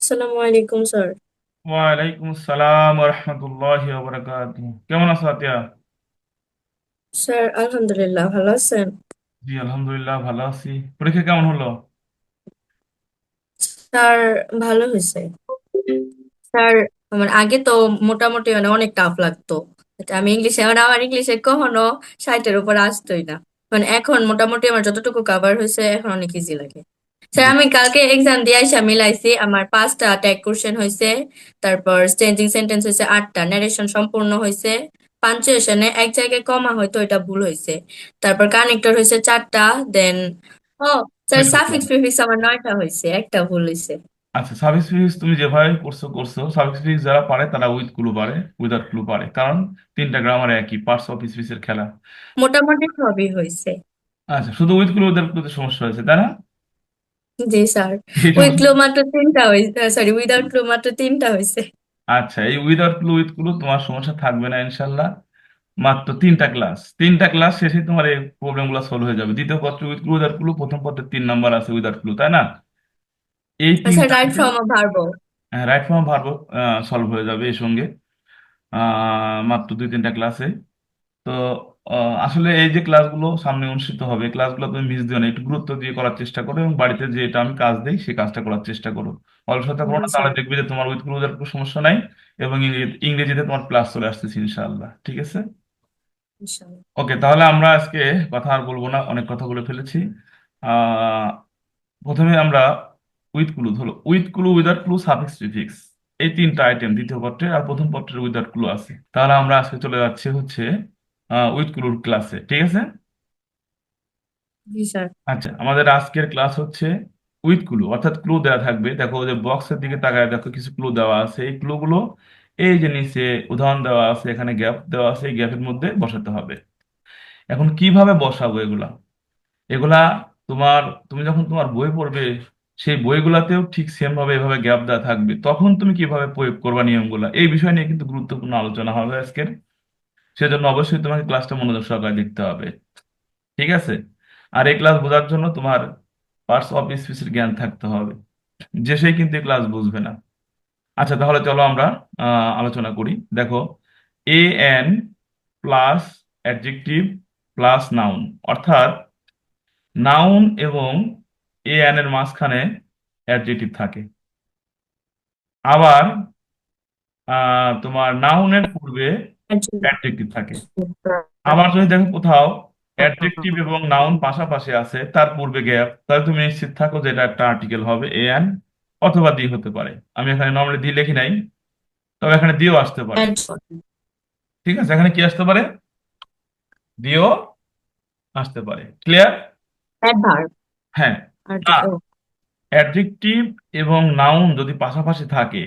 আসসালামু আলাইকুম স্যার। ওয়ালাইকুম আসসালাম রহমতুল্লাহ বারাকাতুহু। কেমন আছো আতিয়া? স্যার আলহামদুলিল্লাহ, ভালো আছেন? জি আলহামদুলিল্লাহ ভালো আছি। পরীক্ষা কেমন হলো? স্যার ভালো হয়েছে। স্যার আমার আগে তো মোটামুটি অনেক টাফ লাগতো। আমি ইংলিশে আমার ইংলিশে কখনো 60-এর উপর আসতোই না। এখন মোটামুটি আমার যতটুকু কভার হয়েছে এখন অনেক ইজি লাগে। স্যার জি। আমি কালকে এক্সাম দিয়ে আইসা মিলাইছি, আমার 5টা ট্যাগ কোশ্চেন হয়েছে। তারপর চেঞ্জিং সেন্টেন্স হয়েছে 8টা, ন্যারেশন সম্পূর্ণ হয়েছে। পাঞ্চুয়েশনে এক জায়গায় কমা হয়তো এটা ভুল হয়েছে। তারপর কানেক্টর হয়েছে 4টা। দেন ও স্যার হয়ে গেল। সাফিক্স প্রিফিক্স আমার 9টা হয়েছে, একটা ভুল হয়েছে। আচ্ছা, সার্ভিস ফিজ তুমি যেভাবে করছো করছো। সার্ভিস ফিজ যারা পারে তারা উইথ ক্লু পারে, উইদাউট ক্লু পারে, কারণ তিনটা গ্রামার একই, পার্টস অফ স্পিচের খেলা। মোটামুটি সবই হয়েছে। আচ্ছা, শুধু উইথ ক্লু উইদাউট ক্লুতে সমস্যা হয়েছে, তাই না? জি স্যার। এইটা উইথ ক্লু মাত্র 3টা হয়েছে, সরি উইদাউট ক্লু মাত্র 3টা হয়েছে। আচ্ছা, এই উইদাউট ক্লু উইথ ক্লু তোমার সমস্যা থাকবে না ইনশাল্লাহ। মাত্র তিনটা ক্লাস শেষে তোমার এই প্রবলেম গুলো সলভ হয়ে যাবে। দ্বিতীয় পত্র উইথ ক্লু উইদাউট ক্লু, প্রথম পত্রে 3 নাম্বার আছে উইদাউট ক্লু, তাই না? এই স্যার তিনটা রাইট থেকে from verb. Right form verb solve হয়ে যাবে এর সঙ্গে। মাত্র 2-3টা ক্লাসে। তো আসলে এই যে ক্লাসগুলো সামনে অনুষ্ঠিত হবে, এই ক্লাসগুলো তুমি মিস দিও না, একটু গুরুত্ব দিয়ে করার চেষ্টা করো এবং বাড়িতে যে এটা আমি কাজ দিই সেই কাজটা করার চেষ্টা করো। অলসতা করো জি না, তাহলে স্যার। দেখবে যে তোমার উইথ ক্লোজার কোনো সমস্যা নাই। এবং ইংরেজিতে তোমার প্লাস চলে আসতেছে ইনশাআল্লাহ, ঠিক আছে? ইনশাআল্লাহ। ওকে, তাহলে আমরা আজকে কথা আর বলবো না, অনেক কথা বলে ফেলেছি। আহ প্রথমে আমরা উইথ ক্লু হলো with clue, without clue, suffix prefix, এই তিনটা আইটেম দ্বিতীয় পত্রে, আর প্রথম পত্রের উইদাউট ক্লু আছে। তাহলে আমরা আজকে চলে যাচ্ছি হচ্ছে উইথ ক্লুর ক্লাসে, ঠিক আছে? জি স্যার। আচ্ছা, আমাদের আজকের ক্লাস হচ্ছে উইথ ক্লু, অর্থাৎ ক্লু দেওয়া থাকবে। দেখো যে বক্সের দিকে তাকায় দেখো, কিছু ক্লু দেওয়া আছে। এই ক্লুগুলো এই যে নিচে উদাহরণ দেওয়া আছে, এখানে গ্যাপ দেওয়া আছে, এই গ্যাপের মধ্যে বসাতে হবে। এখন কিভাবে বসাবো এগুলা? এগুলা তোমার, তুমি যখন তোমার বই পড়বে সেই বইগুলাতেও ঠিক সেম ভাবে এভাবে গ্যাপ দেওয়া থাকবে, তখন তুমি কিভাবে প্রয়োগ করবা নিয়মগুলা, এই বিষয় নিয়ে কিন্তু গুরুত্বপূর্ণ আলোচনা হবে আজকের। সেজন্য অবশ্যই তোমাকে ক্লাসটা মনোযোগ সহকারে দেখতে হবে, ঠিক আছে? আর এই ক্লাস বোঝার জন্য তোমার পার্টস অফ স্পিচের জ্ঞান থাকতে হবে, যে সেই কিন্তু এই ক্লাস বুঝবে না। আচ্ছা, তাহলে চলো আমরা আলোচনা করি। দেখো, এ an plus adjective plus noun, অর্থাৎ নাউন এবং এ এন এর মাঝখানে অ্যাডজেক্টিভ থাকে। আবার তোমার নাউনের পূর্বে অ্যাডজেক্টিভ থাকে। আবার যদি দেখো কোথাও অ্যাডজেক্টিভ এবং নাউন পাশাপাশি আছে, তার পূর্বে গ্যাপ, তাহলে তুমি নিশ্চিত থাকো যে এটা একটা আর্টিকেল হবে, এ এন অথবা দি হতে পারে। আমি এখানে নর্মালি দি লিখি নাই, তবে এখানে দিও আসতে পারে। ঠিক আছে, এখানে কি আসতে পারে? দিও আসতে পারে। ক্লিয়ার? অ্যাডভার্ব। হ্যাঁ। না, আর্টিকেল। অ্যাডজেক্টিভ এবং নাউন যদি পাশাপাশি থাকে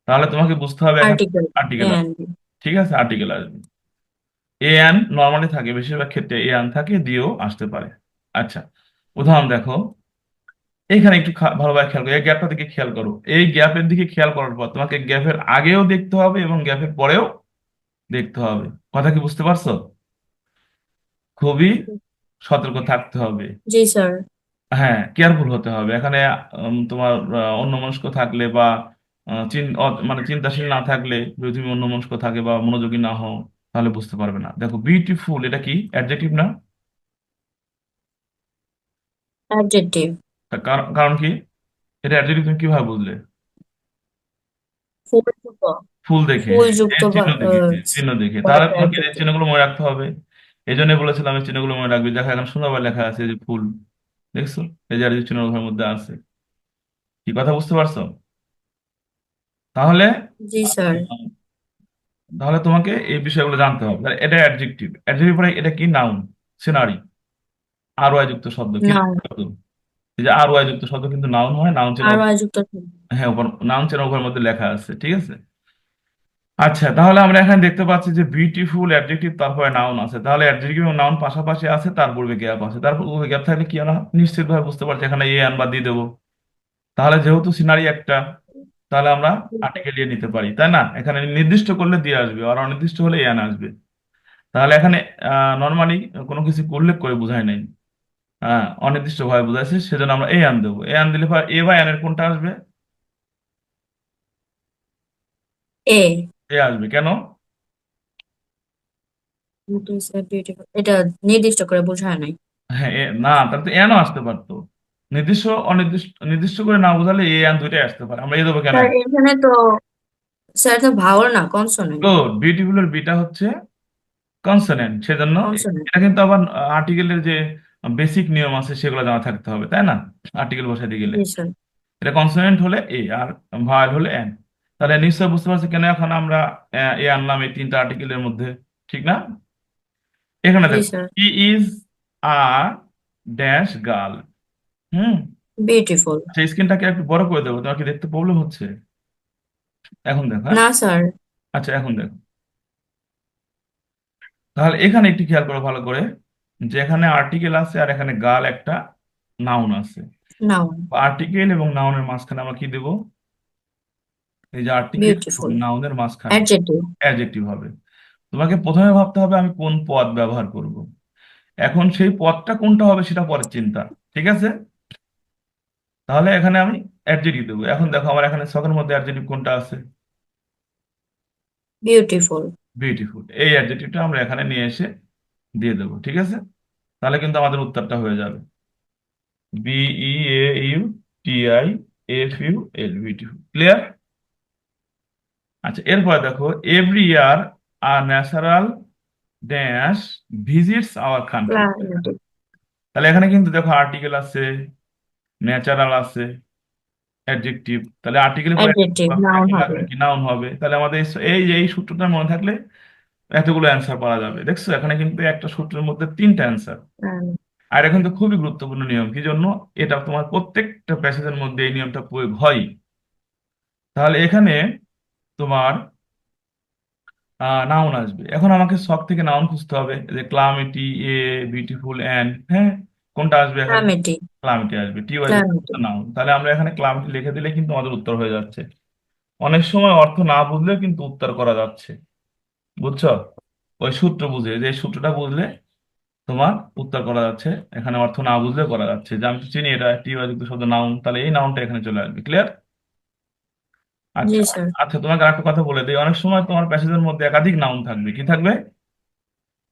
তাহলে তোমাকে বুঝতে হবে এখানে আর্টিকেল। আর্টিকেল আসবে। এন্ড। ঠিক আছে, আর্টিকেল আসবে। এ এন নর্মালি থাকে, বেশিরভাগ ক্ষেত্রে এ এন থাকে, দিও আসতে পারে। আচ্ছা, উদাহরণ দেখো। এইখানে একটু ভালোভাবে খেয়াল করো, এই গ্যাপটা দিকে খেয়াল করো। এই গ্যাপের দিকে খেয়াল করার পর তোমাকে গ্যাপের আগেও দেখতে হবে এবং গ্যাপের পরেও দেখতে হবে। কথা কি বুঝতে পারছো? খুবই সতর্ক থাকতে হবে। জি স্যার। হ্যাঁ, কেয়ারফুল হতে হবে এখানে। তোমার অন্যমনস্ক থাকলে বা মানে চিন্তাশীল না থাকলে, যদি তুমি অন্যমনস্ক থাকে বা মনোযোগী না হও, তাহলে বুঝতে পারবে না। দেখো, বিউটিফুল এটা কি অ্যাডজেক্টিভ না? অ্যাডজেক্টিভ। তার কারণ কারণ কি? এটা অ্যাডজেক্টিভ তুমি কিভাবে বুঝলে? ফুলযুক্ত। ফুল দেখে, ফুলযুক্ত এই চিহ্ন দেখে, চিহ্ন দেখে, তাহলে পদার্থ তোমাকে এই অ্যাডজেক্টিভ। চিহ্নগুলো মনে রাখতে হবে। এই জন্য বলেছিলাম এই চিহ্নগুলো মনে রাখবি। দেখো, এখন সুন্দরভাবে লেখা আছে যে ফুল, দেখছো? এই যে আর চিহ্ন ঘরের মধ্যে আছে। কি কথা বুঝতে পারছো? তাহলে জি স্যার। তাহলে তোমাকে এই বিষয়গুলো জানতে হবে। তাহলে এটা অ্যাডজেক্টিভ, অ্যাডজেক্টিভ পরে এটা কি? Noun, scenery. আর ওয়াই যুক্ত শব্দ কি নাউন। শব্দ? এই যে আর ওয়াই যুক্ত শব্দ কিন্তু নাউন হয়, নাউন চেন। আর যুক্ত। হ্যাঁ, নাউন চেন উভয়ের মধ্যে লেখা আছে, ঠিক আছে? আচ্ছা, তাহলে আমরা এখানে দেখতে পাচ্ছি যে বিউটিফুল অ্যাডজেক্টিভ, তারপরে নাউন আছে। তাহলে অ্যাডজেক্টিভ এবং নাউন পাশাপাশি আছে, তার পূর্বে গ্যাপ আছে। তার পূর্বে গ্যাপ থাকলে কি আমরা নিশ্চিত ভাবে বুঝতে পারছি এখানে এ আন বা দিয়ে দেবো। তাহলে যেহেতু সিনারি একটা, তাহলে আমরা আর্টিকেল দিয়ে নিতে পারি, তাই না? এখানে নির্দিষ্ট করলে দিয়ে আসবে, আর অনির্দিষ্ট হলে এ আন আসবে। তাহলে এখানে নর্মালি কোনো কিছু উল্লেখ করে বোঝায় নাই, হ্যাঁ, অনির্দিষ্ট ভাবে বোঝাইছে, সেজন্য আমরা এ আন দেবো। এ আন দিলে এ বা এন এর কোনটা আসবে? এ। এ আসবে কেন? এটা নির্দিষ্ট করে বোঝায় নাই। হ্যাঁ না, তাহলে তো এনও আসতে পারতো। নির্দিষ্ট অনির্দিষ্ট নির্দিষ্ট করে না বোঝালে এ এন দুইটাই আসতে পারে, আমরা এ দেবো কেন? স্যার এখানে তো, স্যার তো ভাওয়াল না, কনসোনেন্ট। গুড, বিউটিফুলের বিটা হচ্ছে কনসোনেন্ট, সেজন্য কনসোনেন্ট। এটা কিন্তু আবার আর্টিকেলের যে বেসিক নিয়ম আছে সেগুলো জানা থাকতে হবে, তাই না? আর্টিকেল বসাতে গেলে জি স্যার। এটা কনসোনেন্ট হলে এ, আর ভাওয়াল হলে এন। তাহলে নিশ্চয় বুঝতে পারছি কেন এখন আমরা এ আনলাম এই তিনটা আর্টিকেলের মধ্যে, ঠিক না? এখানে জি দেখো, sir. He is a dash girl. Hmm. Beautiful. আচ্ছা, স্ক্রিনটাকে একটু বড় করে দেবো, তোমার কি দেখতে প্রবলেম হচ্ছে? এখন দেখো, হ্যাঁ। না স্যার। আচ্ছা, এখন দেখো। তাহলে এখানে একটু খেয়াল করো ভালো করে, যে এখানে আর্টিকেল আছে আর এখানে গার্ল একটা নাউন আছে। নাও। আর্টিকেল এবং নাউনের মাঝখানে আমরা কি দেবো? এই যে আর্টিকেল এবং বিউটিফুল। নাউনের মাঝখানে অ্যাডজেক্টিভ। অ্যাডজেক্টিভ হবে। তোমাকে প্রথমে ভাবতে হবে আমি কোন পদ ব্যবহার করব। এখন সেই পদটা কোনটা হবে সেটা পরের চিন্তা, ঠিক আছে? তাহলে এখানে আমি অ্যাডজেক্টিভ দেবো। এখন দেখো আমার এখানে ছকের মধ্যে অ্যাডজেক্টিভ কোনটা আছে? বিউটিফুল। বিউটিফুল। এই অ্যাডজেক্টিভটা আমরা এখানে নিয়ে এসে দিয়ে দেবো, ঠিক আছে? তাহলে কিন্তু আমাদের উত্তরটা হয়ে যাবে BEAUTIFUL, বিউটিফুল। ক্লিয়ার? আচ্ছা, এরপর দেখো, every year a natural dash visits our country. প্ল্যানেটেড। তাহলে এখানে কিন্তু দেখো আর্টিকেল আছে, ন্যাচারাল আছে, অ্যাডজেক্টিভ, তাহলে আর্টিকেলের পরে অ্যাডজেক্টিভ নাউন হবে। লাগবে কি? নাউন হবে। তাহলে আমাদের এই এই সূত্রটা মনে থাকলে এতগুলো অ্যান্সার পাওয়া যাবে। দেখছো এখানে কিন্তু একটা সূত্রের মধ্যে তিনটা অ্যান্সার। আর এখন তো খুবই গুরুত্বপূর্ণ নিয়ম, কি জন্য? এটা তোমার প্রত্যেকটা প্যাসেজের মধ্যে এই নিয়মটা প্রয়োগ হয়। তাহলে এখানে তোমার নাউন আসবে। এখন আমাকে সব থেকে নাউন খুঁজতে হবে, যে ক্লামিটি, এ, বিউটিফুল, অ্যান্ড, হ্যাঁ, কোনটা আসবে এখানে? ক্লামেটি। ক্লামিটি আসবে। T Y ক্লামেটি। নাউন, তাহলে আমরা এখানে ক্লামিটি লিখে দিলে কিন্তু আমাদের উত্তর হয়ে যাচ্ছে। অনেক সময় অর্থ না বুঝলেও কিন্তু উত্তর করা যাচ্ছে, বুঝছো? ওই সূত্র বুঝে, যে সূত্রটা বুঝলে তোমার উত্তর করা যাচ্ছে। এখানে অর্থ না বুঝলেও করা যাচ্ছে, যে আমি তো চিনি এটা টি ওয়াই যুক্ত শব্দ নাউন, তাহলে এই নাউনটা এখানে চলে আসবে। ক্লিয়ার? জি আচ্ছা। স্যার। আচ্ছা, তোমাকে আরেকটা কথা বলে দিই, অনেক সময় তোমার প্যাসেজের মধ্যে একাধিক নাউন থাকবে। কি থাকবে?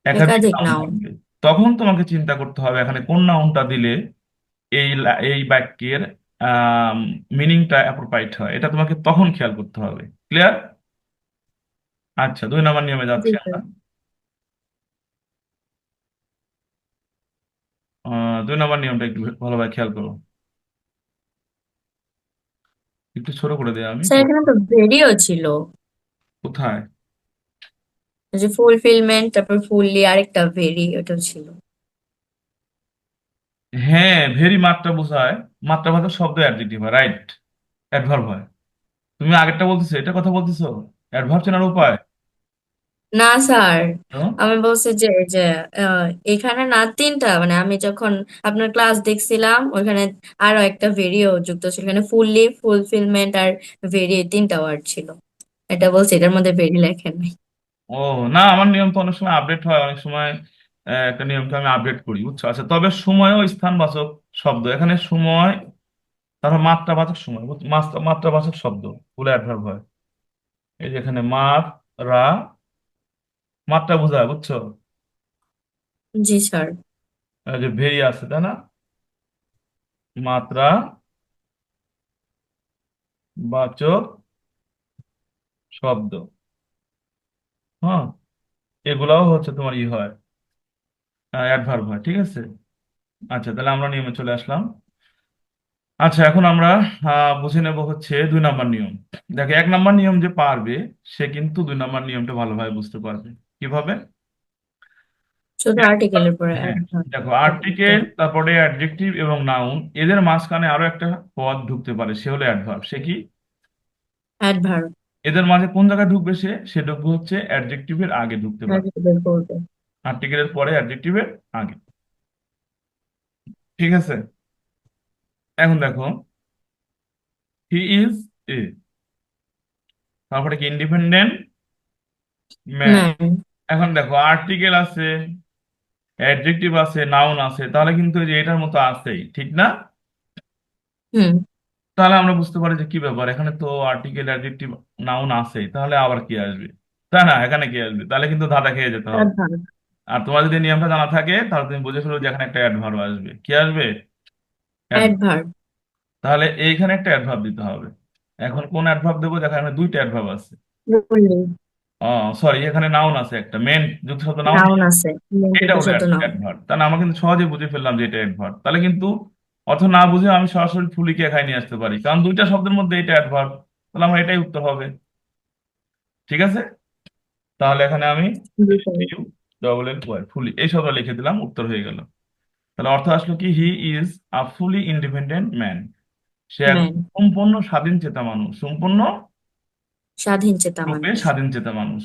একাধিক একাধিক নাউন নাউন। থাকবে। তখন তোমাকে চিন্তা করতে হবে এখানে কোন নাউনটা দিলে এই বাক্যের মিনিংটা অ্যাপ্রোপ্রাইট হয়, এটা তোমাকে তখন খেয়াল করতে হবে। ক্লিয়ার? আচ্ছা, 2 নম্বর নিয়মে জি যাচ্ছি আমরা। স্যার। 2 নম্বর নিয়মটা একটু ভালোভাবে খেয়াল করো, একটু ছোট করে দিই আমি। স্যার এখানে তো ভেরিও ছিল। কোথায়? ওই যে ফুলফিলমেন্ট, তারপর ফুললি, আরেকটা ভেরি, ওটাও ছিল। হ্যাঁ, ভেরি মাত্রা বোঝায়। মাত্রাবাচক শব্দ অ্যাডজেক্টিভ হয়, রাইট। অ্যাডভার্ব হয়। তুমি আগেরটা বলতেছো, এটা কথা বলতেছো? অ্যাডভার্ব চেনার উপায়। না স্যার, তো আমি বলছি যে যে এখানে না তিনটা, মানে আমি যখন আপনার ক্লাস দেখছিলাম ওইখানে আরো একটা ভেরিও যুক্ত ছিল, এখানে ফুললি, ফুলফিলমেন্ট আর ভেরি, তিনটা ওয়ার্ড ছিল। এটা বলছি, এটার মধ্যে ভেরি লেখেন নাই। ও, না, আমার নিয়ম তো অনেক সময় আপডেট হয়, অনেক সময় একটা নিয়মকে আমি আপডেট করি, বুঝছো? আচ্ছা, তবে সময় ও স্থানবাচক শব্দ, এখানে সময়, তারপর মাত্রাবাচক সময়, মাত্রাবাচক শব্দ বলে অ্যাডভার্ব হয়। এই যে এখানে মাত্রা, মাত্রা বোঝায়, বুঝছো? জি স্যার। এই যে ভেরি আছে, তাই না? মাত্রা বাচক শব্দ, হ্যাঁ, এগুলাও হচ্ছে তোমার হয়, অ্যাডভার্ব হয়, ঠিক আছে? আচ্ছা, তাহলে আমরা নিয়মে চলে আসলাম। আচ্ছা, এখন আমরা বুঝে নেব হচ্ছে 2 নম্বর নিয়ম। দেখো, 1 নম্বর নিয়ম যে পারবে সে কিন্তু 2 নম্বর নিয়মটা ভালোভাবে বুঝতে পারবে। কিভাবে? শুধু আর্টিকেলের পরে হ্যাঁ, দেখো, দিতে আর্টিকেল, হবে। তারপরে অ্যাডজেক্টিভ এবং নাউন, এদের মাঝখানে আরো একটা পদ ঢুকতে পারে, সে হলো অ্যাডভার্ব। সে কি? অ্যাডভার্ব। এদের মাঝে কোন জায়গায় ঢুকবে? সে ঢুকবে হচ্ছে অ্যাডজেক্টিভের আগে ঢুকতে পারে, অ্যাডজেক্টিভের পূর্বে। আর্টিকেলের পরে অ্যাডজেক্টিভের আগে, ঠিক আছে? এখন দেখো, হি ইজ এ, তারপরে কি? Independent man. ম্যান। এখন দেখো, আর্টিকেল আছে, অ্যাডজেক্টিভ আছে, নাউন আছে, তাহলে কিন্তু এই যে এটার মতো আছেই, ঠিক না? হুম। তাহলে আমরা বুঝতে পারি যে কি ব্যাপার, এখানে তো আর্টিকেল অ্যাডজেক্টিভ নাউন আছেই, তাহলে আবার কি আসবে? তাই না, এখানে কি আসবে? তাহলে কিন্তু ধাঁধা খেয়ে যেতে হবে। অ্যাডভার্ব। আর তোমার যদি নিয়মটা জানা থাকে তাহলে তুমি বুঝে ফেলো যে এখানে একটা অ্যাডভার্ব আসবে। কি আসবে? অ্যাডভার্ব। অ্যাডভার্ব। তাহলে এইখানে একটা অ্যাডভার্ব দিতে হবে। এখন কোন অ্যাডভার্ব দেবো? দেখো এখানে দুইটা অ্যাডভার্ব আছে। বললি। ও সরি, এখানে নাউন আছে একটা, মেন যুক্ত শব্দ নাউন। নাউন আছে, এটা যুক্ত হলো শব্দ নাউন। অ্যাডভার্ব। তাহলে আমরা কিন্তু সহজে বুঝে ফেললাম যে এটা অ্যাডভার্ব। তাহলে কিন্তু অর্থ না বুঝে আমি সরাসরি ফুলিকে এখানে নিয়ে আসতে পারি, কারণ দুইটা শব্দের মধ্যে এটা অ্যাডভার্ব। তাহলে আমার এটাই উত্তর হবে। ঠিক আছে, তাহলে এখানে আমি জি স্যার। ডবল এল ওয়াই ফুলি এই শব্দ লিখে দিলাম, উত্তর হয়ে গেল। তাহলে অর্থ আসলো কি, he is a fully independent man. সে এক ম্যান। সম্পূর্ণ স্বাধীন চেতা মানুষ, সম্পূর্ণ স্বাধীন চেতা রূপে মানুষ। স্বাধীন চেতা মানুষ।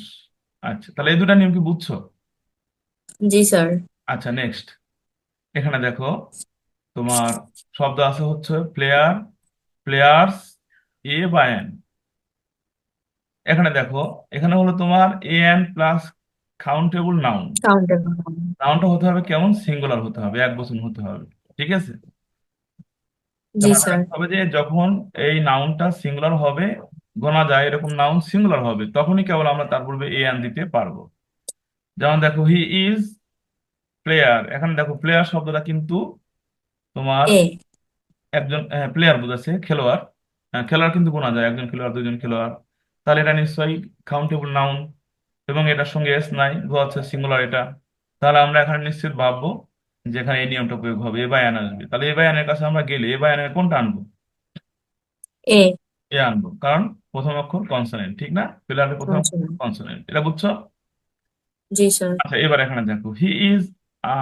আচ্ছা, তাহলে এই দুটা নিয়ম কি বুঝছো? জি স্যার। আচ্ছা, নেক্সট। এখানে দেখো তোমার শব্দ আছে হচ্ছে প্লেয়ার, প্লেয়ার্স, এ বা এন। এখানে দেখো, এখানে হলো তোমার a an plus countable noun. Countable. নাউনটা হতে হবে কেমন? সিঙ্গুলার হতে হবে, এক বচন হতে হবে। ঠিক আছে, তার জি মানে স্যার। রাখতে হবে যে যখন এই নাউনটা সিঙ্গুলার হবে, গোনা যায় এরকম নাউন সিঙ্গুলার হবে, তখনই কেবল আমরা তার পূর্বে এ এন দিতে পারবো। যেমন দেখো, হি ইজ প্লেয়ার। এখানে দেখো প্লেয়ার শব্দটা কিন্তু তোমার এ। একজন প্লেয়ার বোঝাচ্ছে, খেলোয়াড়। খেলোয়াড় কিন্তু গোনা যায়, একজন খেলোয়াড়, দুজন খেলোয়াড়। তাহলে এটা নিশ্চয়ই কাউন্টেবল নাউন, এবং এটার সঙ্গে এস নাই, বোঝাচ্ছে সিঙ্গুলার এটা। তাহলে আমরা এখানে নিশ্চিত ভাববো যে এখানে এই নিয়মটা প্রয়োগ হবে, এ বাই অ্যান আসবে। তাহলে এ বাই অ্যানের কাছে আমরা গেলে এ বাই অ্যানের কোনটা আনবো? এ। এ আনবো, কারণ প্রথম অক্ষর কনসোনেন্ট, ঠিক না? প্লেয়ারের প্রথম কনসোনেন্ট। কনসোনেন্ট, এটা বুঝছো? জি স্যার। আচ্ছা, এবার এখানে দেখো হি ইজ আ,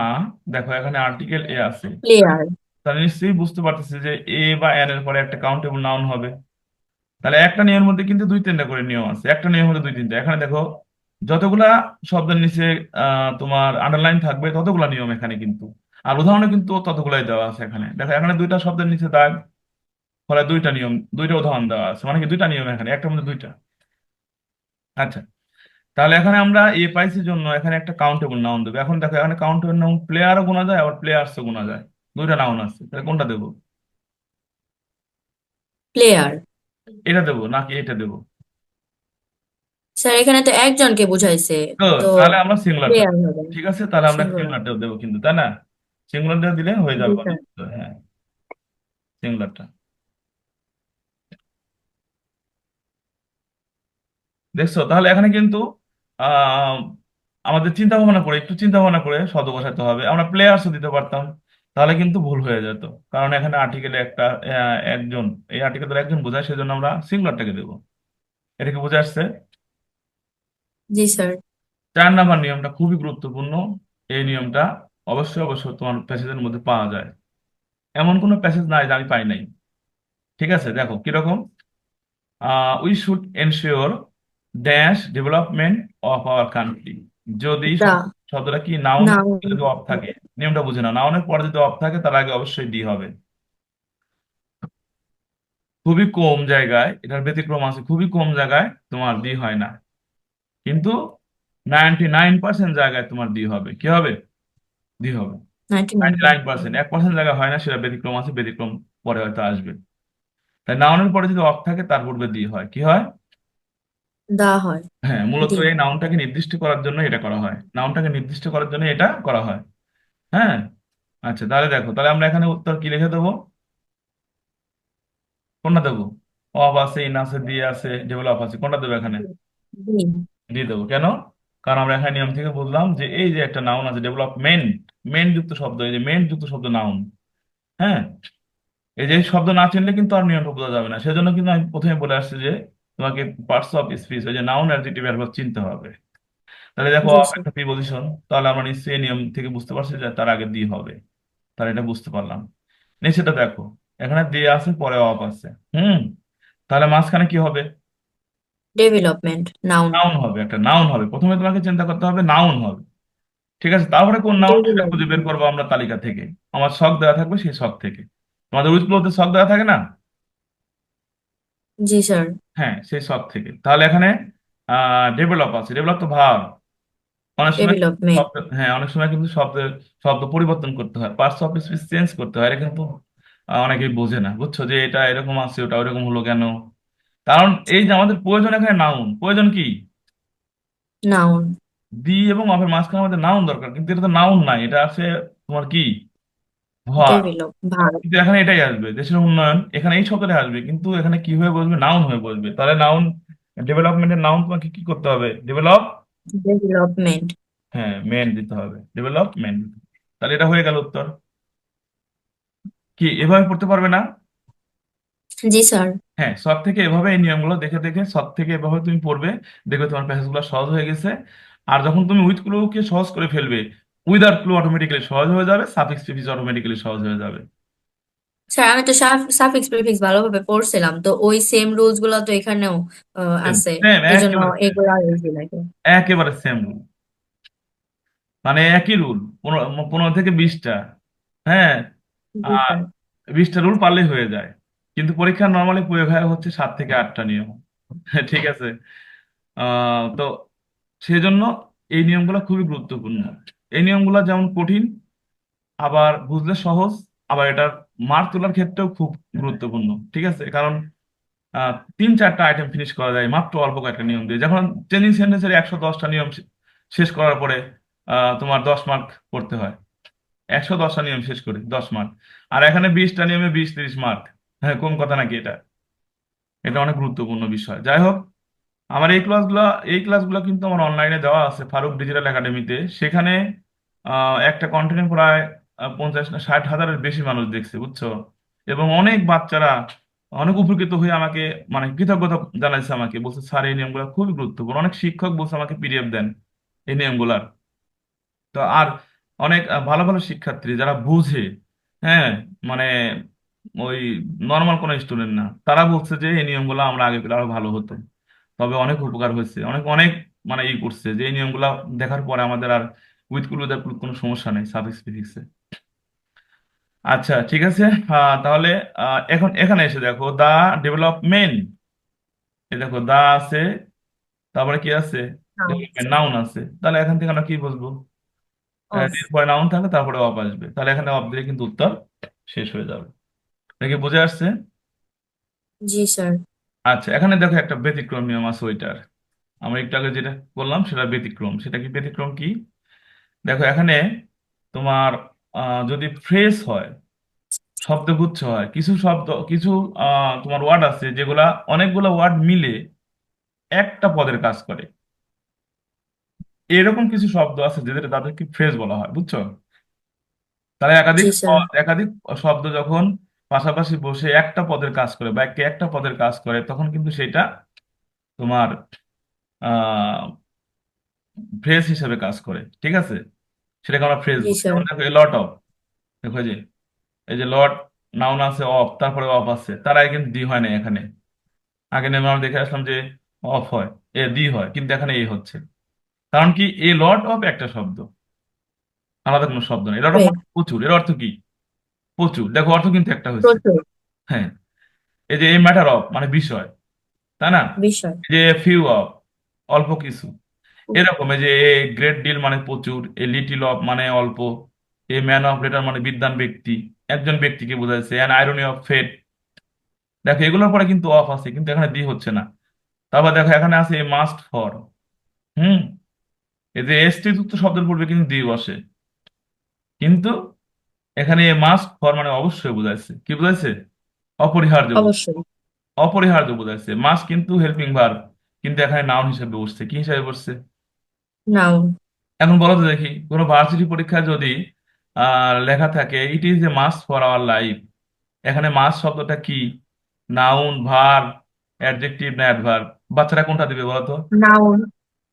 দেখো এখানে আর্টিকেল এ আছে। প্লেয়ার। তাহলে নিশ্চয়ই বুঝতে পারতেছে যে এ বা এন এর পরে একটা কাউন্টেবল নাউন হবে। তাহলে একটা নিয়মের মধ্যে কিন্তু দুই তিনটা করে নিয়ম আছে, একটা নিয়মের মধ্যে দুই তিনটা। এখানে দেখো যতগুলা শব্দের নিচে তোমার আন্ডারলাইন থাকবে ততগুলা নিয়ম এখানে কিন্তু, আর উদাহরণে কিন্তু ততগুলাই দেওয়া আছে। এখানে দেখো, এখানে দুইটা শব্দের নিচে দাগ, ফলে দুইটা নিয়ম, দুইটা উদাহরণ দেওয়া আছে, মানে কি দুইটা নিয়ম এখানে, একটার মধ্যে দুইটা। আচ্ছা, তাহলে এখানে আমরা এ পাইছি জন্য এখানে একটা কাউন্টেবল নাউন দেবো। এখন দেখো এখানে কাউন্টেবল নাউন প্লেয়ারও গোনা যায়, আবার প্লেয়ার্সও গোনা যায়। দুইটা নাউন আছে, তাহলে কোনটা দেবো? প্লেয়ার। এটা দেবো নাকি এটা দেবো? স্যার এখানে তো একজনকে বুঝাইছে। তো তো তাহলে আমরা সিঙ্গুলারটা, প্লেয়ার হবে। ঠিক আছে, তাহলে আমরা সিঙ্গুলার। সিঙ্গুলারটা দেবো কিন্তু, তাই না? সিঙ্গুলারটা দিলে হয়ে জি যাবে স্যার। অনেক। হ্যাঁ, সিঙ্গুলারটা দেখছো? তাহলে এখানে কিন্তু আহ আমাদের চিন্তা ভাবনা করে, একটু চিন্তা ভাবনা করে শব্দ বসাতে হবে। আমরা প্লেয়ার্সও দিতে পারতাম, তাহলে কিন্তু ভুল হয়ে যেত। কারণ এখানে আর্টিকেলে একটা একজন, এই আর্টিকেল দ্বারা একজন বোঝায়, সেজন্য আমরা সিঙ্গুলারটাকে দেবো। এটা কি বুঝে আসছে? জি স্যার। 4 নাম্বার নিয়মটা খুবই গুরুত্বপূর্ণ। এই নিয়মটা অবশ্যই অবশ্যই তোমার প্যাসেজের মধ্যে পাওয়া যায়, এমন কোনো প্যাসেজ নাই যে আমি পাই নাই। ঠিক আছে, দেখো কিরকম। We should ensure dash development of our country. যদি দা। শব্দটা কি, নাউনের নাউন। যদি অফ থাকে, নিয়মটা বুঝে না, নাউনের পরে যদি অফ থাকে তার আগে অবশ্যই ডি হবে। খুবই কম জায়গায় এটার ব্যতিক্রম আছে, খুবই কম জায়গায় তোমার ডি হয় না, কিন্তু 99% জায়গায় তোমার ডি হবে। কি হবে? ডি হবে। 99। 99%, 1% জায়গায় হয় না, সেটা ব্যতিক্রম আছে, ব্যতিক্রম পরে হয়তো আসবে। তাই নাউনের পরে যদি অফ থাকে তার পূর্বে ডি হয়। কি হয়? দা হয়। হ্যাঁ, মূলত দি। এই নাউনটাকে নির্দিষ্ট করার জন্য এটা করা হয়, নাউনটাকে নির্দিষ্ট করার জন্য এটা করা হয়। হ্যাঁ। আচ্ছা, তাহলে দেখো, তাহলে আমরা এখানে উত্তর কি লিখে দেবো? কোনটা দেবো? অফ আছে, ইন আছে, দিয়ে আছে, ডেভেলপ আছে, কোনটা দেবো এখানে? দি। দিয়ে দেবো। কেন? কারণ আমরা এখানে নিয়ম থেকে বুঝলাম যে এই যে একটা নাউন আছে ডেভেলপমেন্ট, মেন যুক্ত শব্দ, এই যে মেন যুক্ত শব্দ নাউন। হ্যাঁ, এই যে শব্দ না চিনলে কিন্তু আর নিয়মটা বোঝা যাবে না। সেজন্য কিন্তু আমি প্রথমে বলে আসছি যে তোমাকে পার্টস অফ স্পিচ, ওই যে নাউন অ্যাডজেক্টিভ অ্যাডভার্ব চিনতে হবে। তাহলে দেখো জি অফ স্যার। একটা প্রিপজিশন, তাহলে আমরা নিশ্চয়ই এই নিয়ম থেকে বুঝতে পারছি যে তার আগে দিয়ে হবে। তাহলে এটা বুঝতে পারলাম। নিচেটা দেখো, এখানে দিয়ে আছে, পরে অফ আছে। হুম, তাহলে মাঝখানে কি হবে? Development noun. নাউন হবে, একটা নাউন হবে। প্রথমে তোমাকে চিন্তা করতে হবে নাউন হবে। ঠিক আছে, তারপরে কোন নাউন সেটা খুঁজে বের ডেভেলপমেন্ট। করবো আমরা তালিকা থেকে। আমার শখ দেওয়া থাকবে, সেই শখ থেকে। তোমাদের উইথগুলোতে শখ দেওয়া থাকে না? জি স্যার। হ্যাঁ, সেই শখ থেকে। তাহলে এখানে ডেভেলপ আছে, ডেভেলপ তো ভার্ব। অনেক সময় ডেভেলপমেন্ট। হ্যাঁ, অনেক সময় কিন্তু শব্দ পরিবর্তন করতে হয়, পার্টস অফ স্পিচ চেঞ্জ করতে হয়, এটা কিন্তু অনেকেই বোঝে না, বুঝছো, যে এটা এরকম আছে ওটা ওরকম হলো কেন। কারণ এই যে আমাদের প্রয়োজন, এখানে নাউন প্রয়োজন কি, নাউন। দি এবং অফের মাঝখানে আমাদের নাউন দরকার, কিন্তু এটা তো নাউন নাই, এটা আছে তোমার কি, ভার। Develop, verb. কিন্তু এখানে এটাই আসবে, দেশের উন্নয়ন এখানে এই শব্দটা আসবে, কিন্তু এখানে কি হয়ে বসবে, নাউন হয়ে বসবে। তাহলে নাউন, ডেভেলপমেন্টের নাউন তোমাকে কি করতে হবে, ডেভেলপ, ডেভেলপমেন্ট। হ্যাঁ মেন দিতে হবে, ডেভেলপমেন্ট। তাহলে এটা হয়ে গেল উত্তর। কি এভাবে পড়তে পারবে না? জি স্যার। হ্যাঁ, শর্ট থেকে এভাবে এই নিয়মগুলো দেখে দেখে শর্ট থেকে এভাবে তুমি পড়বে, দেখবে তোমার প্যাসেজগুলো সহজ হয়ে গেছে। আর যখন তুমি উইথ ক্লুকে সহজ করে ফেলবে, উইদাউট ক্লু অটোমেটিক্যালি সহজ হয়ে যাবে, সাফিক্স প্রিফিক্স অটোমেটিক্যালি সহজ হয়ে যাবে। স্যার আমি তো সাফিক্স প্রিফিক্স ভালোভাবে পড়ছিলাম, তো ওই সেম রুলস গুলো তো এখানেও আছে। সেম, এই জন্য একেবারে সেম, এগুলো ইজি লাগে। একেবারে সেম রুল, মানে একই রুল, 15 থেকে 20টা। হ্যাঁ, জি আর স্যার। 20টা রুল পারলেই হয়ে যায়। কিন্তু পরীক্ষা নর্মালি প্রয়োগ হয় হচ্ছে 7 থেকে 8টা নিয়ম। ঠিক আছে। তো সেই জন্য এই নিয়মগুলো খুবই গুরুত্বপূর্ণ। এই নিয়মগুলো যেমন কঠিন, আবার বুঝলে সহজ, আবার এটার মার্ক তোলার ক্ষেত্রেও খুব গুরুত্বপূর্ণ। ঠিক আছে, কারণ 3-4টা আইটেম ফিনিশ করা যায় মাত্র অল্প কয়েকটা নিয়ম দিয়ে। যখন চেঞ্জিং সেন্টেন্সের 110টা নিয়ম শেষ করার পরে তোমার 10 মার্ক করতে হয়, 110টা নিয়ম শেষ করে 10 মার্ক। আর এখানে 20টা নিয়মে 20-30 মার্ক। হ্যাঁ, কম কথা নাকি এটা? এটা অনেক গুরুত্বপূর্ণ বিষয়। যাই হোক, আমার এই ক্লাসগুলো কিন্তু আমার অনলাইনে দেওয়া আছে ফারুক ডিজিটাল একাডেমিতে। সেখানে একটা কন্টেন্ট প্রায় 50 না 60 হাজারের বেশি মানুষ দেখছে, বুঝছো। এবং অনেক বাচ্চারা অনেক উপকৃত হয়ে আমাকে, মানে কৃতজ্ঞতা জানাইছে আমাকে, বলছে স্যার এই নিয়মগুলো খুবই গুরুত্বপূর্ণ। অনেক শিক্ষক বলছে আমাকে পিডিএফ দেন এই নিয়মগুলার। তো আর অনেক ভালো ভালো শিক্ষার্থী যারা বুঝে, হ্যাঁ, মানে ওই নর্মাল কোনো স্টুডেন্ট না, তারা বলছে যে এই নিয়মগুলো আমরা আগে পেলে আরো ভালো হতো। তবে অনেক উপকার হয়েছে, অনেক অনেক মানে করছে যে এই নিয়মগুলো দেখার পরে আমাদের আর উইথ কুল উইদাউট কুল কোনো সমস্যা নেই সাফিক্স প্রিফিক্সে। আচ্ছা ঠিক আছে। তাহলে এখন এখানে এসে দেখো দা ডেভেলপমেন্ট, এই দেখো দা আছে, তারপরে কি আছে, ডেভেলপমেন্ট নাউন আছে। তাহলে এখান থেকে আমরা কি বলবো, অফ। এরপরে নাউন থাকবে তারপরে অফ আসবে, তাহলে এখানে অফ দিলে কিন্তু উত্তর শেষ হয়ে যাবে। দেখে বুঝে আসছে? জি স্যার। আচ্ছা, এখানে দেখো একটা ব্যতিক্রম নিয়ম আছে ওইটার, আমরা একটু আগে যেটা বললাম সেটা ব্যতিক্রম। সেটা কি, ব্যতিক্রম কি, দেখো এখানে তোমার যদি ফ্রেজ হয়, শব্দগুচ্ছ হয়, কিছু শব্দ, কিছু তোমার ওয়ার্ড আছে যেগুলা অনেকগুলো ওয়ার্ড মিলে একটা পদের কাজ করে, এরকম কিছু শব্দ আছে যেদের তাদেরকে ফ্রেজ বলা হয়, বুঝছো। তাহলে একাধিক জি স্যার। একাধিক শব্দ যখন পাশাপাশি বসে একটা পদের কাজ করে বা একটা পদের কাজ করে, তখন কিন্তু সেটা তোমার আহ ফ্রেজ হিসেবে কাজ করে। ঠিক আছে, সেটাকে আমরা ফ্রেজ জি বলি। স্যার। যেমন দেখো এ লট অফ, দেখো এই যে লট, নাউন আছে অফ, তারপরে অফ আছে, তার আগে কিন্তু দি হয় না এখানে। আগে নেমে আমরা দেখে আসলাম যে অফ হয়, এ দি হয়, কিন্তু এখানে এ হচ্ছে। কারণ কি, এ লট অফ একটা শব্দ, আলাদা কোনো শব্দ নেই। Lot of Great. মানে প্রচুর, এর অর্থ কি, প্রচুর, দেখো অর্থ কিন্তু একটা হয়েছে। প্রচুর। হ্যাঁ, এই যে এ ম্যাটার অফ মানে বিষয়, তাই না। বিষয়। এই যে ফিউ অফ, অল্প কিছু। এরকম এই যে এ গ্রেট ডিল মানে প্রচুর, এ লিটিল অফ মানে অল্প, এ ম্যান অফ লেটার মানে বিদ্বান ব্যক্তি, একজন ব্যক্তিকে বোঝাচ্ছে। অ্যান আইরনি অফ ফেট, দেখো এগুলোর পরে কিন্তু অফ আছে, কিন্তু এখানে দি হচ্ছে না। তারপর দেখো এখানে আছে এ মাস্ট ফর, হুম, এই যে এসটি যুক্ত শব্দের পূর্বে কিন্তু দি বসে, কিন্তু এখানে এ মাস্ট ফর মানে অবশ্যই বোঝাচ্ছে, কি বোঝাচ্ছে, অপরিহার্য অবশ্যই। অপরিহার্য বোঝাচ্ছে। মাস্ট কিন্তু হেল্পিং ভার্ব, কিন্তু এখানে নাউন হিসেবে বসছে, কি হিসেবে বসছে। নাউন। এখন বলো তো দেখি, কোনো ভার্সিটি পরীক্ষায় যদি লেখা থাকে it is a must for our life, এখানে মাস্ট শব্দটা কি, নাউন, ভার্ব, অ্যাডজেক্টিভ না অ্যাডভার্ব? বাচ্চারা কোনটা দিবে বলো তো? নাউন।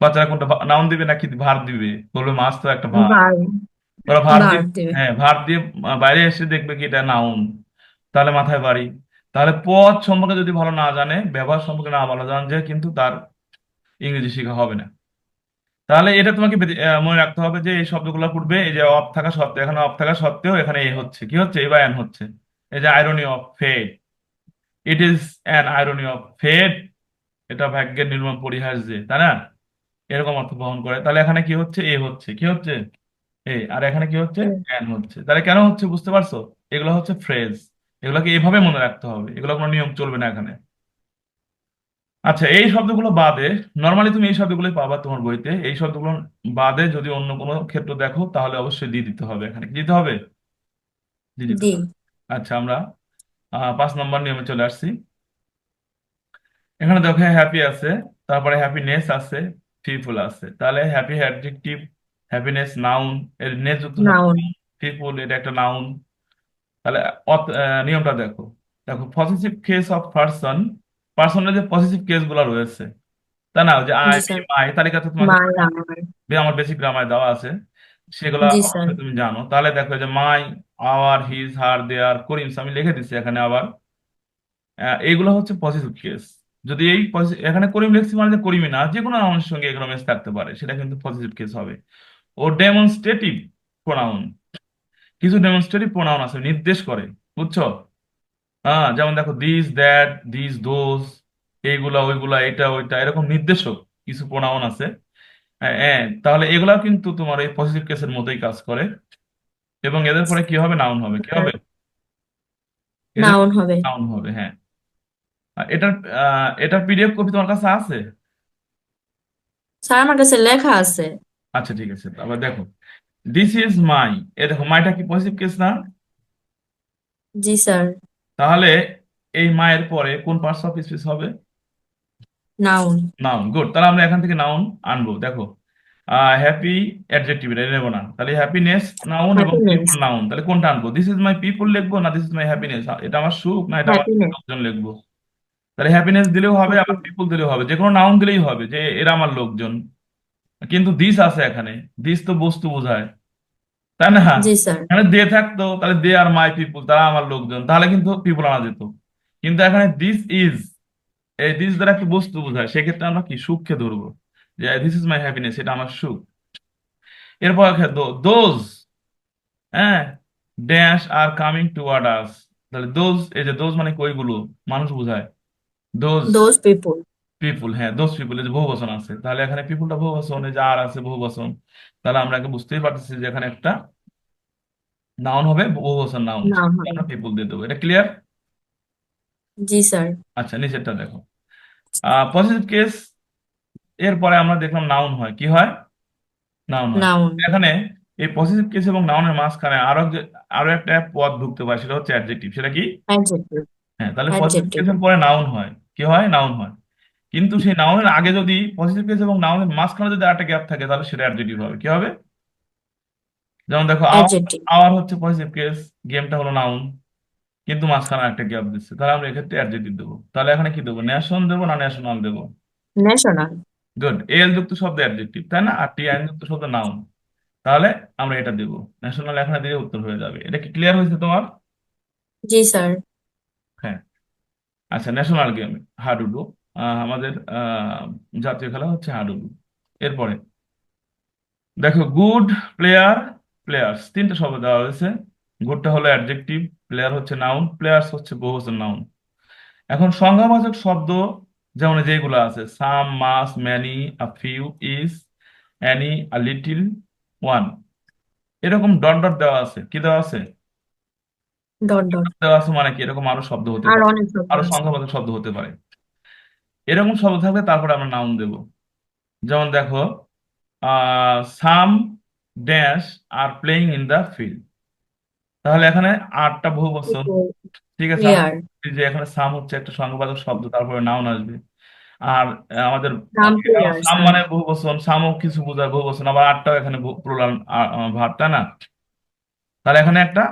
বাচ্চারা কোনটা, নাউন দিবে নাকি ভার্ব দিবে? বলবে মাস্ট তো একটা ভার্ব, ভার্ব। ওরা ভার্ব দিয়ে, ভার্ব দেবে। হ্যাঁ ভার্ব দিয়ে বাইরে এসে দেখবে কি এটা নাউন, তাহলে মাথায় বাড়ি। তাহলে পদ সম্পর্কে যদি ভালো না জানে, ব্যবহার সম্পর্কে না ভালো জানে, যে কিন্তু তার ইংরেজি শেখা হবে না। তাহলে এটা তোমাকে মনে রাখতে হবে যে এই শব্দগুলো পূর্বে এই যে অফ থাকা সত্ত্বেও, এখানে অফ থাকা সত্ত্বেও এখানে এ হচ্ছে, কি হচ্ছে, এ বা অ্যান হচ্ছে। এই যে irony of fate, it is an irony of fate, এটা ভাগ্যের নির্মম পরিহাস যে, তাই না, এরকম অর্থ বহন করে। তাহলে এখানে কি হচ্ছে, এ হচ্ছে, কি হচ্ছে, এ, আর এখানে কি হচ্ছে, অ্যান হচ্ছে। তাহলে কেন হচ্ছে বুঝতে পারছো, এগুলো হচ্ছে ফ্রেজ, এগুলোকে এভাবে মনে রাখতে হবে, এগুলো কোনো নিয়ম চলবে না এখানে। আচ্ছা, এই শব্দগুলো বাদে, নর্মালি তুমি এই শব্দগুলোই পাবা তোমার বইতে, এই শব্দগুলো বাদে যদি অন্য কোনো ক্ষেত্র দেখো তাহলে অবশ্যই দিয়ে দিতে হবে, এখানে কি দিতে হবে? দিয়ে দিতে জি। হবে। আচ্ছা, আমরা 5 নম্বর নিয়মে চলে আসছি। এখানে দেখো হ্যাপি আছে, তারপরে হ্যাপিনেস আছে, পিপুল আছে। তাহলে হ্যাপি অ্যাডজেক্টিভ, হ্যাপিনেস নাউন, এর নেস যুক্ত শব্দ, নাউন। পিপুল এটা একটা নাউন। তাহলে নিয়মটা দেখো। দেখো পজিটিভ কেস অফ পার্সন, পার্সনের যে পজিটিভ কেস গুলো রয়েছে, তা না যে আই জি মি স্যার। মাই তালিকাতে তোমাকে মার আমার। আমার বেসিক গ্রামার দেওয়া আছে, সেগুলা জি স্যার। অবশ্যই তুমি জানো। তাহলে দেখো যে মাই, আওয়ার, হিজ, হার, দেয়ার, করিমস, আমি লিখে দিচ্ছি এখানে আবার। এইগুলো হচ্ছে পজিটিভ কেস। যদি এখানে করিম লিখছি মানে যে করিমই না, যে কোনো নাউনের সঙ্গে এগুলো মিস থাকতে পারে, সেটা কিন্তু পজিটিভ কেস হবে। ও ডেমনস্ট্রেটিভ প্রোনাউন, কিছু ডেমনস্ট্রেটিভ প্রোনাউন আছে, নির্দেশ করে, বুঝছো? হ্যাঁ, যেমন দেখো দিস, দ্যাট, দিস, দোজ, এইগুলা ওইগুলা এটা ওইটা, এরকম নির্দেশক কিছু প্রোনাউন আছে। হ্যাঁ, হ্যাঁ, তাহলে এগুলা কিন্তু তোমার এই পজিটিভ কেসের মতোই কাজ করে, এবং এদের পরে কি হবে? নাউন হবে। কি স্যার। হবে? এদের নাউন হবে। নাউন হবে, হ্যাঁ। আর এটার পিডিএফ কপি তোমার কাছে আছে? স্যার আমার কাছে লেখা আছে। আচ্ছা, ঠিক আছে, আবার দেখো, দিস ইজ মাই, এ দেখো মাইটা কি পজিটিভ কেস না? জি স্যার। তাহলে এই মায়ের পরে কোন পার্টস অফ স্পিচ হবে? নাউন। নাউন। গুড, তাহলে আমরা এখান থেকে নাউন আনবো। দেখো হ্যাপি অ্যাডজেক্টিভ, এটা নেবো না, তাহলে হ্যাপিনেস নাউন এবং হ্যাপিনেস। People noun. তাহলে কোনটা আনবো? দিস ইজ মাই পিপল লিখবো, না দিস ইজ মাই হ্যাপিনেস, এটা আমার সুখ, না এটা আমার হ্যাপিনেস। লোকজন লিখবো? তাহলে হ্যাপিনেস দিলেও হবে, আবার হ্যাপিনেস। পিপল দিলেও হবে, যে কোনো নাউন দিলেই হবে যে এরা আমার লোকজন। কিন্তু দিস আছে এখানে, দিস তো বস্তু বোঝায়, তাই না? জি স্যার। এখানে দে থাকতো, তাহলে দে আর মাই পিপল, তারা আমার লোকজন, তাহলে কিন্তু পিপল আনা যেত। কিন্তু এখানে দিস ইজ, এই দিস দ্বারা একটা বস্তু বোঝায়, সেক্ষেত্রে আমরা কি সুখকে ধরবো, যে দিস ইজ মাই হ্যাপিনেস, এটা আমার সুখ। এরপর দোজ, হ্যাঁ, ড্যাশ আর কামিং টুয়ার্ড আস। তাহলে দোজ, এই যে দোজ মানে কি? ওইগুলো, মানুষ বোঝায়। Those those people. পিপুল, হ্যাঁ, দোজ পিপুল, এই যে বহু বচন আছে, তাহলে এখানে পিপুলটা বহু বচন, এই যে আর আছে বহু বচন। তাহলে আমরা বুঝতেই পারতেছি যে এখানে একটা নাউন হবে, বহু বচন নাউন, নাউন হবে। আমরা পিপুল দিয়ে দেবো। এটা ক্লিয়ার? জি স্যার। আচ্ছা, নিচেরটা দেখো। পজিটিভ কেস এর পরে আমরা দেখলাম নাউন হয়, কি হয়? নাউন হয়। নাউন। এখানে এই পজিটিভ কেস এবং নাউনের মাঝখানে আরো একটা পদ ঢুকতে পারে, সেটা হচ্ছে অ্যাডজেক্টিভ। সেটা কি? অ্যাডজেক্টিভ। হ্যাঁ, তাহলে পজিটিভ অ্যাডজেক্টিভ। কেসের পরে নাউন হয়, কি হয়? নাউন হয়। কিন্তু সেই নাউনের আগে যদি, পজিটিভ কেস এবং নাউনের মাঝখানে যদি একটা গ্যাপ থাকে, তাহলে সেটা অ্যাডজেক্টিভ হবে। কি হবে? যেমন দেখো আওয়ার, অ্যাডজেক্টিভ। আওয়ার হচ্ছে পজিটিভ কেস, গেমটা হলো নাউন, কিন্তু মাঝখানে একটা গ্যাপ দিচ্ছে, তাহলে আমরা এক্ষেত্রে অ্যাডজেক্টিভ দেবো। তাহলে এখানে কি দেবো? ন্যাশন দেবো না ন্যাশনাল দেবো? ন্যাশনাল। গুড, এল যুক্ত শব্দ অ্যাডজেক্টিভ, তাই না? আর টি আইন যুক্ত শব্দ নাউন। তাহলে আমরা এটা দেবো, ন্যাশনাল এখানে দিলে উত্তর হয়ে যাবে। এটা কি ক্লিয়ার হয়েছে তোমার? জি স্যার। হ্যাঁ। আচ্ছা, ন্যাশনাল গেম হাডুডু, আমাদের জাতীয় খেলা হচ্ছে হাডুডু। এরপরে দেখো গুড, প্লেয়ার, প্লেয়ার্স, তিনটা শব্দ দেওয়া হয়েছে। গুডটা হলো অ্যাডজেক্টিভ, প্লেয়ার হচ্ছে নাউন, প্লেয়ার্স হচ্ছে বহুবচন নাউন। এখন সংজ্ঞাবাচক শব্দ যেমন যেগুলো আছে, some, much, many, a few, each, any, a little, one, এরকম ডট ডট দেওয়া আছে। কি দেওয়া আছে? Dot dot. দেওয়া আছে মানে কি? এরকম আরো শব্দ হতে আর পারে, অনেক শব্দ আরো আছে। সংখ্যাবাচক শব্দ হতে পারে। এরকম শব্দ থাকলে তারপরে আমরা নাউন দেব। যেমন দেখো some dash are playing in the field, তাহলে এখানে আটটা বহু বচন। ঠিক আছে, আমরা প্লেয়ার। বলছি যে এখানে সাম হচ্ছে একটা সংখ্যাবাচক শব্দ, তারপরে নাউন আসবে। আর আমাদের সাম প্লেয়ার সাম স্যার। মানে বহু বচন, সামও কিছু বোঝায় বহু বচন, আবার আটটাও এখানে প্লুরাল ভার্ব, তাই না? তাহলে এখানে একটা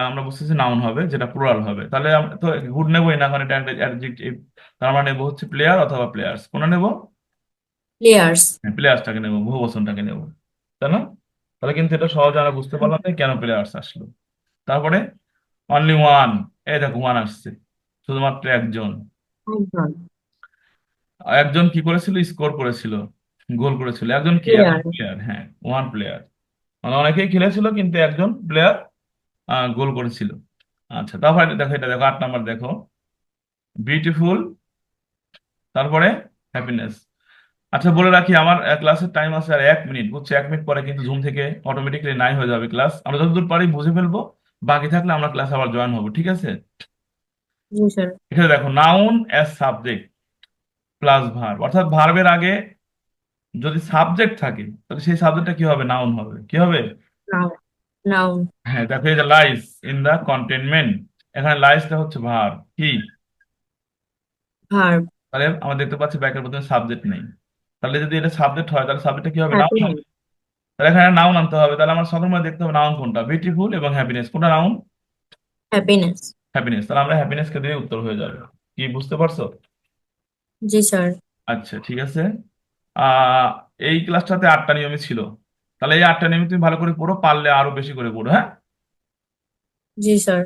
আমরা বুঝতেছি নাউন হবে, যেটা প্লুরাল হবে। তাহলে আমরা তো গুড নেবোই না, কারণ এটা অ্যাডজেক্টিভ। তার মানে নেবো হচ্ছে প্লেয়ার অথবা প্লেয়ার্স, কোনটা নেবো? প্লেয়ার্স। প্লেয়ার্সটাকে নেবো, বহু বচনটাকে নেবো, তাই না? তাহলে কিন্তু এটা সহজে আমরা বুঝতে পারলাম যে কেন প্লেয়ার্স আসলো। তারপরে অনলি ওয়ান, এই দেখো ওয়ান আসছে, শুধুমাত্র একজন। একজন। একজন কি করেছিল? স্কোর করেছিল, গোল করেছিল। একজন কি? একজন প্লেয়ার। প্লেয়ার, হ্যাঁ, ওয়ান প্লেয়ার। মানে অনেকেই খেলেছিল, কিন্তু একজন প্লেয়ার গোল করেছিল। আচ্ছা, তারপরে দেখো, এটা দেখো 8 নাম্বার দেখো, বিউটিফুল, তারপরে হ্যাপিনেস। আচ্ছা, বলে রাখি আমার ক্লাসের টাইম আছে আর 1 মিনিট, বুঝছো? 1 মিনিট পরে কিন্তু জুম থেকে অটোমেটিকলি নাই হয়ে যাবে ক্লাস, আমরা যতদূর পারি বুঝে ফেলবো, বাকি থাকলে আমরা ক্লাস আবার জয়েন হবো, ঠিক আছে? জি স্যার। এখানে দেখো, noun as subject plus verb, অর্থাৎ ভার্বের আগে যদি সাবজেক্ট থাকে তাহলে সেই সাবজেক্টটা কি হবে? নাউন হবে। কি হবে? নাউন। নাউন। হ্যাঁ, দেখো এই যে লাইস ইন দা কন্টেনমেন্ট, এখানে লাইসটা হচ্ছে ভার্ব কি? ভার্ব। তাহলে আমরা দেখতে পাচ্ছি ব্যাকের প্রথমে সাবজেক্ট নেই। তাহলে যদি এটা সাবজেক্ট হয় তাহলে সাবজেক্টটা কি হবে? নাউন হবে। হ্যাপিনেস। তাহলে এখানে নাউন আনতে হবে। তাহলে আমার সবার মধ্যে দেখতে হবে নাউন কোনটা, বিউটিফুল এবং হ্যাপিনেস কোনটা নাউন? হ্যাপিনেস। হ্যাপিনেস। তাহলে আমরা হ্যাপিনেসকে দিয়ে উত্তর হয়ে যাবে। কি বুঝতে পারছো? জি স্যার। আচ্ছা, ঠিক আছে। আহ এই ক্লাসটাতে 8টা নিয়মই ছিল। তাহলে এই 8টা নিয়ম তুমি ভালো করে পড়ো, পারলে আরো বেশি করে পড়ো, হ্যাঁ? জি স্যার।